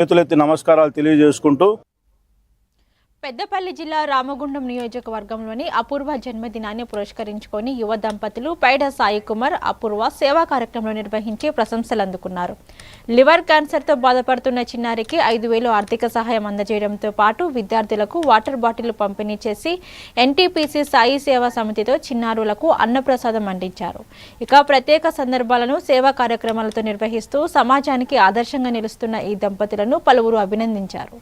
చేతులెత్తి నమస్కారాలు తెలియజేసుకుంటూ పెద్దపల్లి జిల్లా రామగుండం నియోజకవర్గంలోని అపూర్వ జన్మదినాన్ని పురస్కరించుకొని యువ దంపతులు పైడ సాయి కుమార్ అపూర్వ సేవా కార్యక్రమంలో నిర్వహించి ప్రశంసలు అందుకున్నారు. లివర్ క్యాన్సర్తో బాధపడుతున్న చిన్నారికి 5,000 ఆర్థిక సహాయం అందజేయడంతో పాటు విద్యార్థులకు వాటర్ బాటిల్ పంపిణీ చేసి ఎన్టీపీసీ సాయి సేవా సమితితో చిన్నారులకు అన్నప్రసాదం అందించారు. ఇక ప్రత్యేక సందర్భాలను సేవా కార్యక్రమాలతో నిర్వహిస్తూ సమాజానికి ఆదర్శంగా నిలుస్తున్న ఈ దంపతులను పలువురు అభినందించారు.